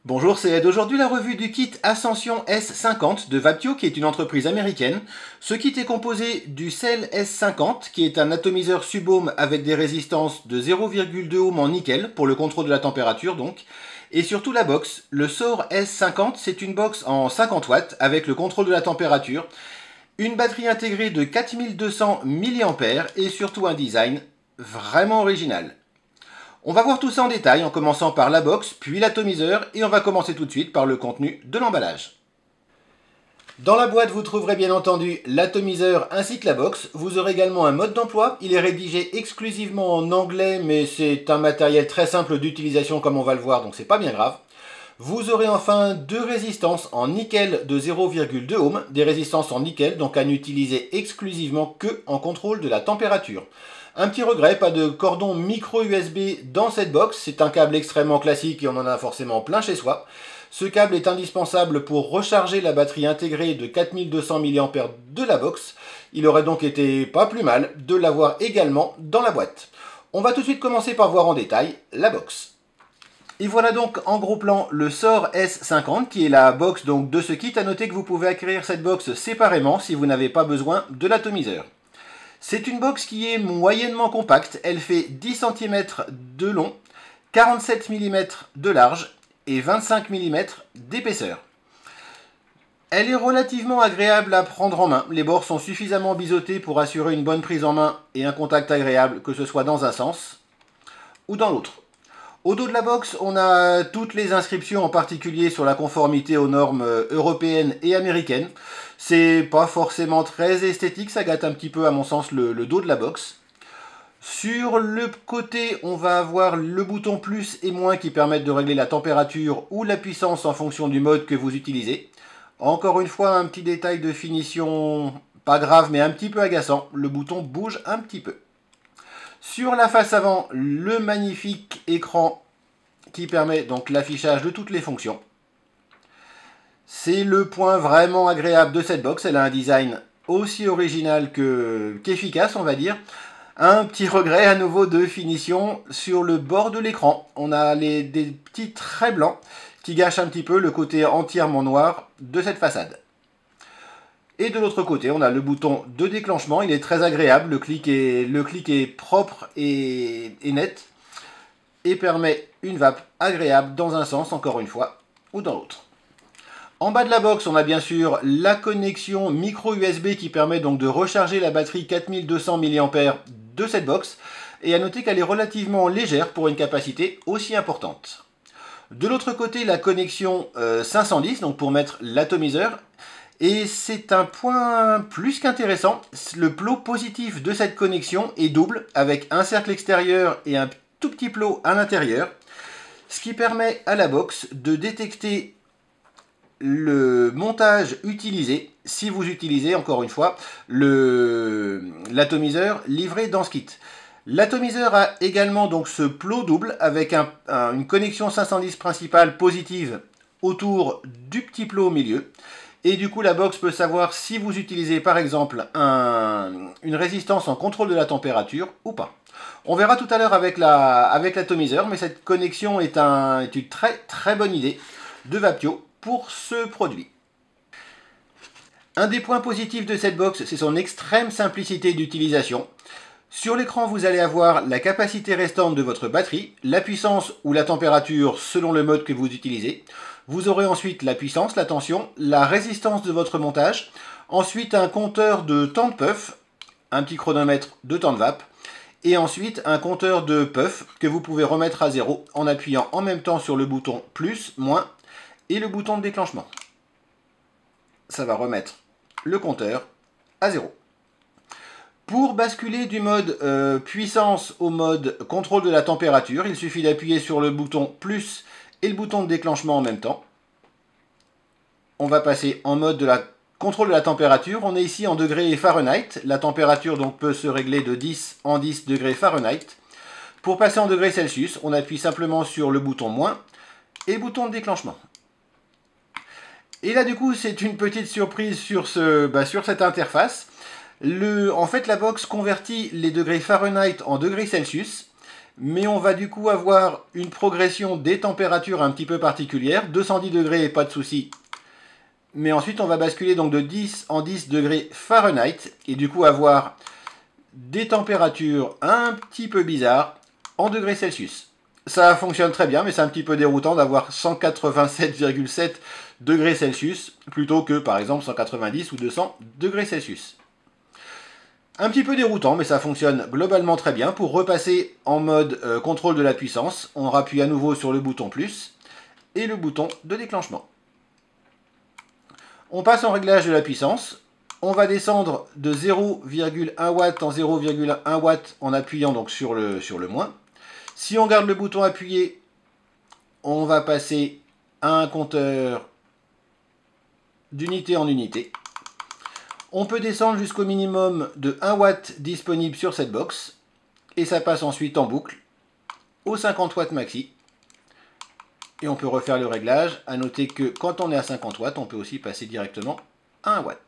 Bonjour, c'est Ed. Aujourd'hui la revue du kit Ascension S50 de Vaptio, qui est une entreprise américaine. Ce kit est composé du Cell S50, qui est un atomiseur subohm avec des résistances de 0,2 ohm en nickel, pour le contrôle de la température donc. Et surtout la box, le SOR S50, c'est une box en 50 watts avec le contrôle de la température, une batterie intégrée de 4200 mAh et surtout un design vraiment original. On va voir tout ça en détail en commençant par la box, puis l'atomiseur, et on va commencer tout de suite par le contenu de l'emballage. Dans la boîte, vous trouverez bien entendu l'atomiseur ainsi que la box. Vous aurez également un mode d'emploi. Il est rédigé exclusivement en anglais, mais c'est un matériel très simple d'utilisation comme on va le voir, donc c'est pas bien grave. Vous aurez enfin deux résistances en nickel de 0,2 ohm, des résistances en nickel, donc à n'utiliser exclusivement que en contrôle de la température. Un petit regret, pas de cordon micro USB dans cette box, c'est un câble extrêmement classique et on en a forcément plein chez soi. Ce câble est indispensable pour recharger la batterie intégrée de 4200 mAh de la box. Il aurait donc été pas plus mal de l'avoir également dans la boîte. On va tout de suite commencer par voir en détail la box. Et voilà donc en gros plan le SOR S50 qui est la box donc de ce kit. À noter que vous pouvez acquérir cette box séparément si vous n'avez pas besoin de l'atomiseur. C'est une box qui est moyennement compacte, elle fait 10 cm de long, 47 mm de large et 25 mm d'épaisseur. Elle est relativement agréable à prendre en main, les bords sont suffisamment biseautés pour assurer une bonne prise en main et un contact agréable, que ce soit dans un sens ou dans l'autre. Au dos de la box, on a toutes les inscriptions, en particulier sur la conformité aux normes européennes et américaines. C'est pas forcément très esthétique, ça gâte un petit peu à mon sens le dos de la box. Sur le côté, on va avoir le bouton plus et moins qui permettent de régler la température ou la puissance en fonction du mode que vous utilisez. Encore une fois, un petit détail de finition, pas grave mais un petit peu agaçant, le bouton bouge un petit peu. Sur la face avant, le magnifique écran qui permet donc l'affichage de toutes les fonctions. C'est le point vraiment agréable de cette box. Elle a un design aussi original qu'efficace, on va dire. Un petit regret à nouveau de finition sur le bord de l'écran. On a des petits traits blancs qui gâchent un petit peu le côté entièrement noir de cette façade. Et de l'autre côté, on a le bouton de déclenchement. Il est très agréable. Le clic est propre et net. Et permet une vape agréable dans un sens, encore une fois, ou dans l'autre. En bas de la box, on a bien sûr la connexion micro USB qui permet donc de recharger la batterie 4200 mAh de cette box. Et à noter qu'elle est relativement légère pour une capacité aussi importante. De l'autre côté, la connexion 510, donc pour mettre l'atomiseur. Et c'est un point plus qu'intéressant. Le plot positif de cette connexion est double, avec un cercle extérieur et un tout petit plot à l'intérieur. Ce qui permet à la box de détecter le montage utilisé, si vous utilisez, encore une fois, l'atomiseur livré dans ce kit. L'atomiseur a également donc ce plot double avec une connexion 510 principale positive autour du petit plot au milieu. Et du coup, la box peut savoir si vous utilisez par exemple une résistance en contrôle de la température ou pas. On verra tout à l'heure avec l'atomiseur, mais cette connexion est une très très bonne idée de Vaptio pour ce produit. Un des points positifs de cette box, c'est son extrême simplicité d'utilisation. Sur l'écran, vous allez avoir la capacité restante de votre batterie, la puissance ou la température selon le mode que vous utilisez. Vous aurez ensuite la puissance, la tension, la résistance de votre montage. Ensuite, un compteur de temps de puff, un petit chronomètre de temps de vape. Et ensuite, un compteur de puff que vous pouvez remettre à 0 en appuyant en même temps sur le bouton plus, moins et le bouton de déclenchement. Ça va remettre le compteur à 0. Pour basculer du mode puissance au mode contrôle de la température, il suffit d'appuyer sur le bouton plus et le bouton de déclenchement en même temps. On va passer en mode de contrôle de la température. On est ici en degrés Fahrenheit. La température donc peut se régler de 10 en 10 degrés Fahrenheit. Pour passer en degrés Celsius, on appuie simplement sur le bouton moins et le bouton de déclenchement. Et là du coup c'est une petite surprise sur cette interface. En fait la box convertit les degrés Fahrenheit en degrés Celsius. mais on va du coup avoir une progression des températures un petit peu particulière. 210 degrés, pas de souci. Mais ensuite, on va basculer donc de 10 en 10 degrés Fahrenheit, et du coup avoir des températures un petit peu bizarres en degrés Celsius. Ça fonctionne très bien, mais c'est un petit peu déroutant d'avoir 187,7 degrés Celsius plutôt que par exemple 190 ou 200 degrés Celsius. Un petit peu déroutant, mais ça fonctionne globalement très bien. Pour repasser en mode contrôle de la puissance, on rappuie à nouveau sur le bouton plus et le bouton de déclenchement. On passe en réglage de la puissance. On va descendre de 0,1 watt en 0,1 watt en appuyant donc sur le moins. Si on garde le bouton appuyé, on va passer à un compteur d'unité en unité. On peut descendre jusqu'au minimum de 1 watt disponible sur cette box. Et ça passe ensuite en boucle au 50 watts maxi. Et on peut refaire le réglage. À noter que quand on est à 50 watts, on peut aussi passer directement à 1 watt.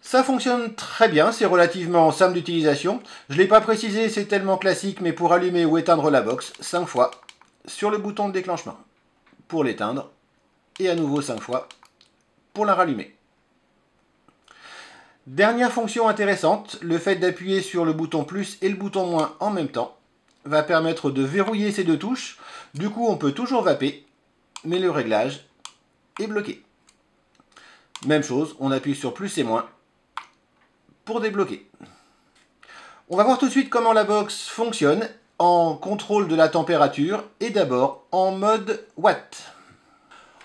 Ça fonctionne très bien, c'est relativement simple d'utilisation. Je ne l'ai pas précisé, c'est tellement classique, mais pour allumer ou éteindre la box, 5 fois sur le bouton de déclenchement pour l'éteindre, et à nouveau 5 fois pour la rallumer. Dernière fonction intéressante, le fait d'appuyer sur le bouton plus et le bouton moins en même temps va permettre de verrouiller ces deux touches. Du coup, on peut toujours vaper, mais le réglage est bloqué. Même chose, on appuie sur plus et moins pour débloquer. On va voir tout de suite comment la box fonctionne en contrôle de la température et d'abord en mode watt.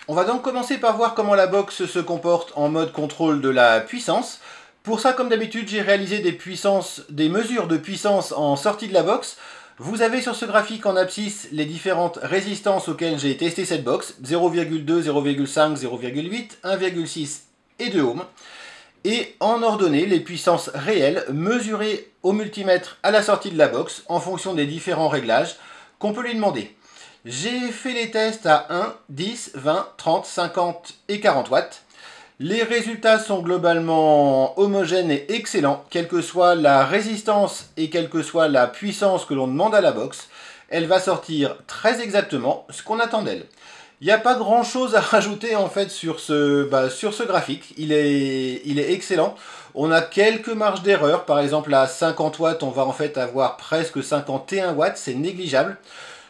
On va donc commencer par voir comment la box se comporte en mode contrôle de la puissance. Pour ça, comme d'habitude, j'ai réalisé des mesures de puissance en sortie de la box. Vous avez sur ce graphique en abscisse les différentes résistances auxquelles j'ai testé cette box, 0,2, 0,5, 0,8, 1,6 et 2 ohms. Et en ordonnée, les puissances réelles mesurées au multimètre à la sortie de la box en fonction des différents réglages qu'on peut lui demander. J'ai fait les tests à 1, 10, 20, 30, 50 et 40 watts. Les résultats sont globalement homogènes et excellents, quelle que soit la résistance et quelle que soit la puissance que l'on demande à la box. Elle va sortir très exactement ce qu'on attend d'elle. Il n'y a pas grand chose à rajouter en fait sur ce graphique, il est excellent. On a quelques marges d'erreur, par exemple à 50 watts on va en fait avoir presque 51 watts, c'est négligeable.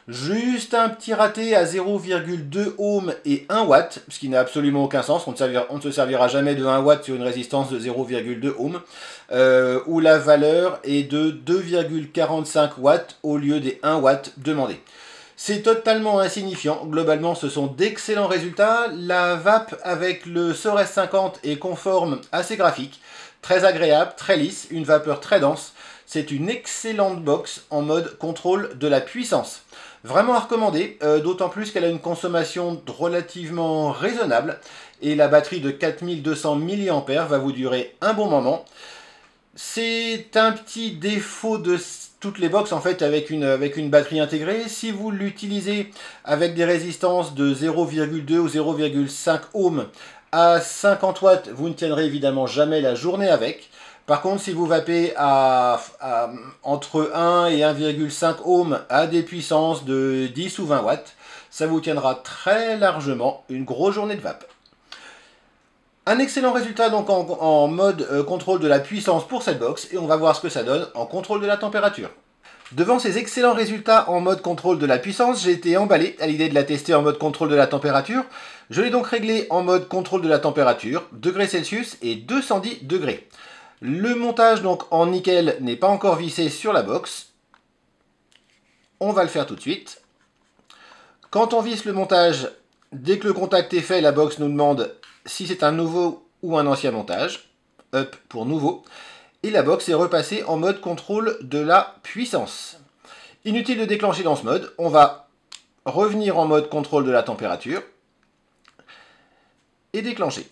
Juste un petit raté à 0,2 ohm et 1 watt, ce qui n'a absolument aucun sens, on ne se servira jamais de 1 watt sur une résistance de 0,2 ohm, où la valeur est de 2,45 watts au lieu des 1 watt demandés. C'est totalement insignifiant, globalement ce sont d'excellents résultats. La vape avec le Sores 50 est conforme à ces graphiques, très agréable, très lisse, une vapeur très dense. C'est une excellente box en mode contrôle de la puissance. Vraiment à recommander, d'autant plus qu'elle a une consommation relativement raisonnable et la batterie de 4200 mAh va vous durer un bon moment. C'est un petit défaut de toutes les box en fait avec une batterie intégrée. Si vous l'utilisez avec des résistances de 0,2 ou 0,5 ohms à 50 watts, vous ne tiendrez évidemment jamais la journée avec. Par contre, si vous vapez entre 1 et 1,5 ohms à des puissances de 10 ou 20 watts, ça vous tiendra très largement une grosse journée de vape. Un excellent résultat donc en mode contrôle de la puissance pour cette box et on va voir ce que ça donne en contrôle de la température. Devant ces excellents résultats en mode contrôle de la puissance, j'ai été emballé à l'idée de la tester en mode contrôle de la température. Je l'ai donc réglé en mode contrôle de la température, degrés Celsius et 210 degrés. Le montage donc en nickel n'est pas encore vissé sur la box. On va le faire tout de suite. Quand on visse le montage, dès que le contact est fait, la box nous demande si c'est un nouveau ou un ancien montage. Up pour nouveau. Et la box est repassée en mode contrôle de la puissance. Inutile de déclencher dans ce mode. On va revenir en mode contrôle de la température. Et déclencher.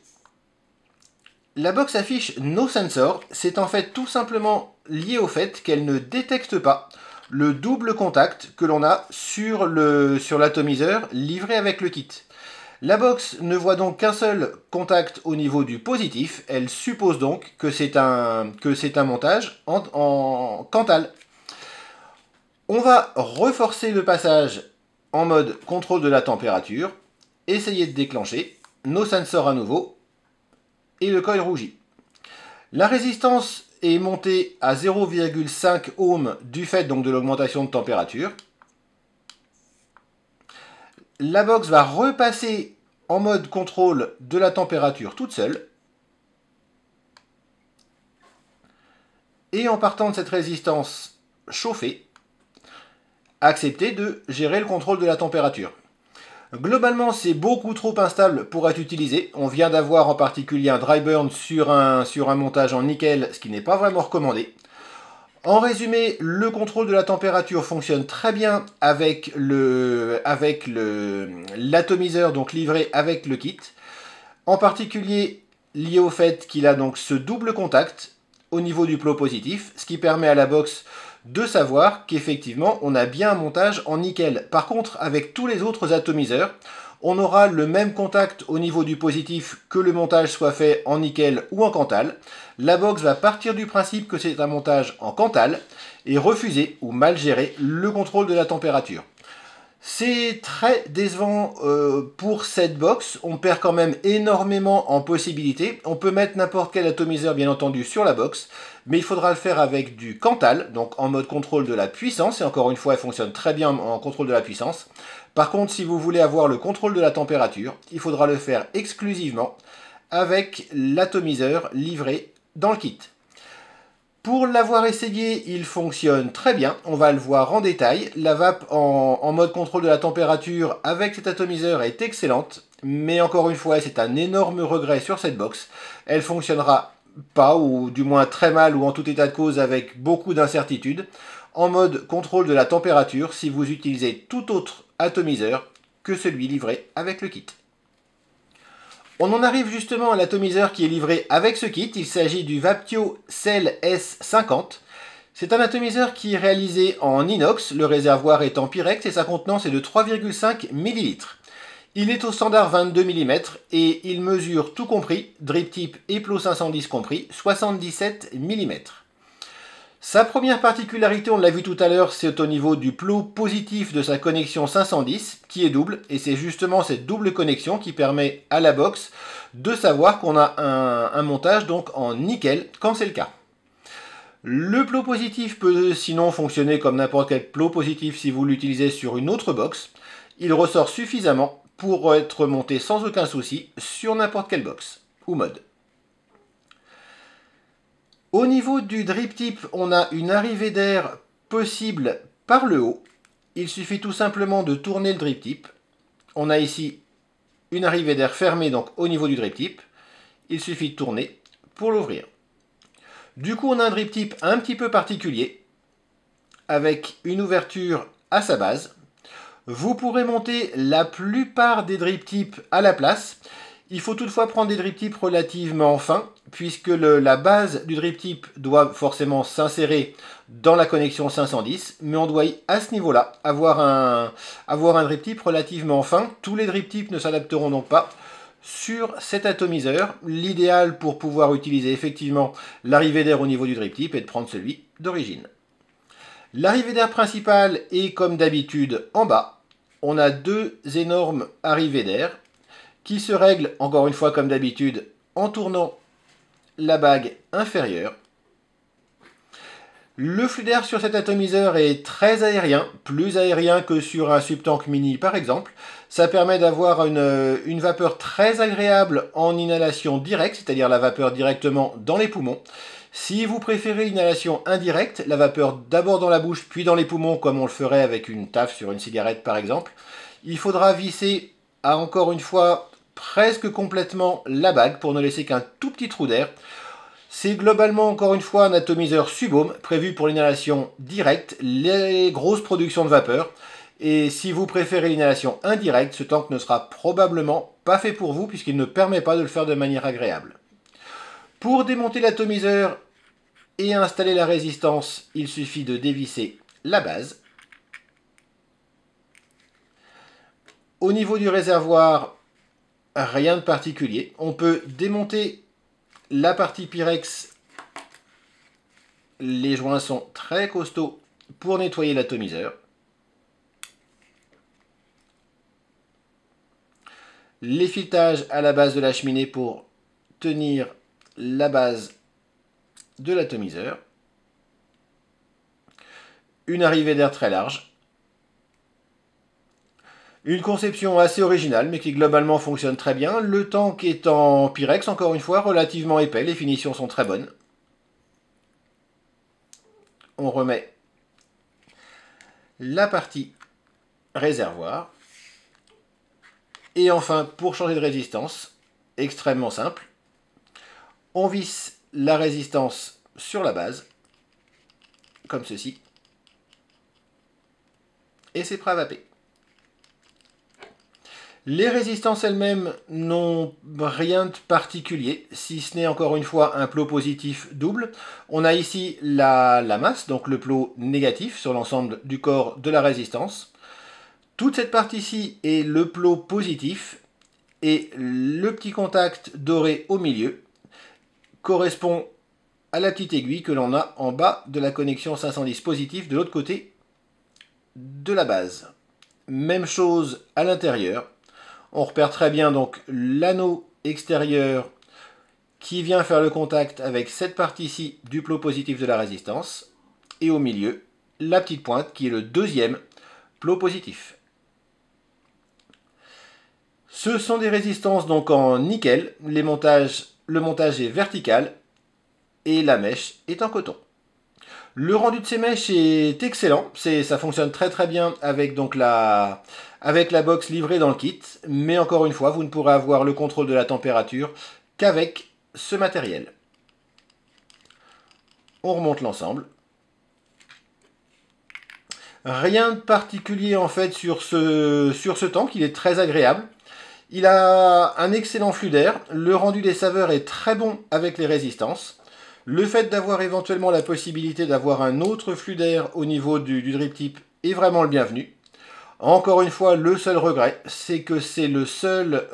La box affiche No Sensor. C'est en fait tout simplement lié au fait qu'elle ne détecte pas le double contact que l'on a sur l'atomiseur livré avec le kit. La box ne voit donc qu'un seul contact au niveau du positif. Elle suppose donc que c'est un montage en Cantal. On va reforcer le passage en mode contrôle de la température, essayer de déclencher, nos sensors à nouveau, et le coil rougit. La résistance est montée à 0,5 ohms du fait donc de l'augmentation de température. La box va repasser en mode contrôle de la température toute seule. Et en partant de cette résistance chauffée, accepter de gérer le contrôle de la température. Globalement, c'est beaucoup trop instable pour être utilisé. On vient d'avoir en particulier un dry burn sur un montage en nickel, ce qui n'est pas vraiment recommandé. En résumé, le contrôle de la température fonctionne très bien avec l'atomiseur donc livré avec le kit. En particulier lié au fait qu'il a donc ce double contact au niveau du plot positif, ce qui permet à la box de savoir qu'effectivement on a bien un montage en nickel. Par contre, avec tous les autres atomiseurs, on aura le même contact au niveau du positif que le montage soit fait en nickel ou en cantal. La box va partir du principe que c'est un montage en cantal et refuser ou mal gérer le contrôle de la température. C'est très décevant pour cette box, on perd quand même énormément en possibilités. On peut mettre n'importe quel atomiseur bien entendu sur la box, mais il faudra le faire avec du Cantal, donc en mode contrôle de la puissance, et encore une fois elle fonctionne très bien en contrôle de la puissance. Par contre, si vous voulez avoir le contrôle de la température, il faudra le faire exclusivement avec l'atomiseur livré dans le kit. Pour l'avoir essayé, il fonctionne très bien, on va le voir en détail. La vape en mode contrôle de la température avec cet atomiseur est excellente, mais encore une fois, c'est un énorme regret sur cette box. Elle fonctionnera pas, ou du moins très mal, ou en tout état de cause avec beaucoup d'incertitudes, en mode contrôle de la température si vous utilisez tout autre atomiseur que celui livré avec le kit. On en arrive justement à l'atomiseur qui est livré avec ce kit. Il s'agit du Vaptio Cell S50. C'est un atomiseur qui est réalisé en inox, le réservoir est en Pyrex et sa contenance est de 3,5 ml. Il est au standard 22 mm et il mesure tout compris, drip type et plot 510 compris, 77 mm. Sa première particularité, on l'a vu tout à l'heure, c'est au niveau du plot positif de sa connexion 510 qui est double, et c'est justement cette double connexion qui permet à la box de savoir qu'on a un montage donc en nickel quand c'est le cas. Le plot positif peut sinon fonctionner comme n'importe quel plot positif si vous l'utilisez sur une autre box. Il ressort suffisamment pour être monté sans aucun souci sur n'importe quelle box ou mode. Au niveau du drip tip, on a une arrivée d'air possible par le haut. Il suffit tout simplement de tourner le drip tip. On a ici une arrivée d'air fermée donc au niveau du drip tip. Il suffit de tourner pour l'ouvrir. Du coup, on a un drip tip un petit peu particulier avec une ouverture à sa base. Vous pourrez monter la plupart des drip tips à la place. Il faut toutefois prendre des drip tips relativement fins, puisque la base du drip tip doit forcément s'insérer dans la connexion 510, mais on doit à ce niveau-là avoir un drip tip relativement fin. Tous les drip tips ne s'adapteront donc pas sur cet atomiseur. L'idéal pour pouvoir utiliser effectivement l'arrivée d'air au niveau du drip tip est de prendre celui d'origine. L'arrivée d'air principale est comme d'habitude en bas. On a deux énormes arrivées d'air qui se règle, encore une fois comme d'habitude, en tournant la bague inférieure. Le flux d'air sur cet atomiseur est très aérien, plus aérien que sur un subtank mini par exemple. Ça permet d'avoir une vapeur très agréable en inhalation directe, c'est-à-dire la vapeur directement dans les poumons. Si vous préférez l'inhalation indirecte, la vapeur d'abord dans la bouche puis dans les poumons comme on le ferait avec une taffe sur une cigarette par exemple, il faudra visser à encore une fois presque complètement la bague pour ne laisser qu'un tout petit trou d'air. C'est globalement encore une fois un atomiseur Subome prévu pour l'inhalation directe, les grosses productions de vapeur. Et si vous préférez l'inhalation indirecte, ce tank ne sera probablement pas fait pour vous puisqu'il ne permet pas de le faire de manière agréable. Pour démonter l'atomiseur et installer la résistance, il suffit de dévisser la base. Au niveau du réservoir, rien de particulier. On peut démonter la partie Pyrex. Les joints sont très costauds pour nettoyer l'atomiseur. L'effiletage à la base de la cheminée pour tenir la base de l'atomiseur. Une arrivée d'air très large. Une conception assez originale, mais qui globalement fonctionne très bien. Le tank est en Pyrex, encore une fois, relativement épais. Les finitions sont très bonnes. On remet la partie réservoir. Et enfin, pour changer de résistance, extrêmement simple, on visse la résistance sur la base, comme ceci. Et c'est prêt à vaper. Les résistances elles-mêmes n'ont rien de particulier, si ce n'est encore une fois un plot positif double. On a ici la masse, donc le plot négatif sur l'ensemble du corps de la résistance. Toute cette partie-ci est le plot positif et le petit contact doré au milieu correspond à la petite aiguille que l'on a en bas de la connexion 510 positif de l'autre côté de la base. Même chose à l'intérieur. On repère très bien donc l'anneau extérieur qui vient faire le contact avec cette partie-ci du plot positif de la résistance. Et au milieu, la petite pointe qui est le deuxième plot positif. Ce sont des résistances donc en nickel. Le montage est vertical et la mèche est en coton. Le rendu de ces mèches est excellent, ça fonctionne très très bien avec donc la box livrée dans le kit, mais encore une fois, vous ne pourrez avoir le contrôle de la température qu'avec ce matériel. On remonte l'ensemble. Rien de particulier en fait sur ce tank, il est très agréable. Il a un excellent flux d'air, le rendu des saveurs est très bon avec les résistances. Le fait d'avoir éventuellement la possibilité d'avoir un autre flux d'air au niveau du drip tip est vraiment le bienvenu. Encore une fois, le seul regret, c'est que c'est le seul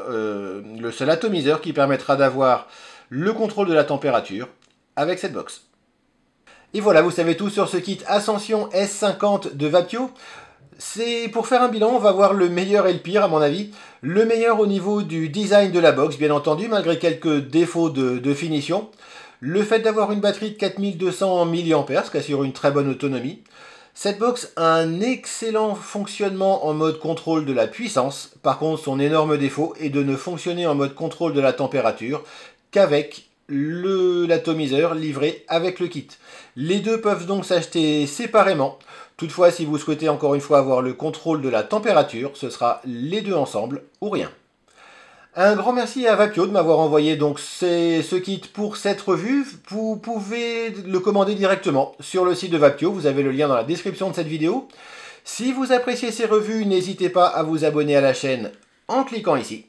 atomiseur qui permettra d'avoir le contrôle de la température avec cette box. Et voilà, vous savez tout sur ce kit Ascension S50 de Vapio. C'est pour faire un bilan, on va voir le meilleur et le pire à mon avis. Le meilleur au niveau du design de la box, bien entendu, malgré quelques défauts de finition. Le fait d'avoir une batterie de 4200 mAh, ce qui assure une très bonne autonomie. Cette box a un excellent fonctionnement en mode contrôle de la puissance. Par contre, son énorme défaut est de ne fonctionner en mode contrôle de la température qu'avec l'atomiseur livré avec le kit. Les deux peuvent donc s'acheter séparément. Toutefois, si vous souhaitez encore une fois avoir le contrôle de la température, ce sera les deux ensemble ou rien. Un grand merci à Vapio de m'avoir envoyé donc ce kit pour cette revue. Vous pouvez le commander directement sur le site de Vapio, vous avez le lien dans la description de cette vidéo. Si vous appréciez ces revues, n'hésitez pas à vous abonner à la chaîne en cliquant ici.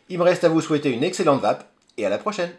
Il me reste à vous souhaiter une excellente vape et à la prochaine.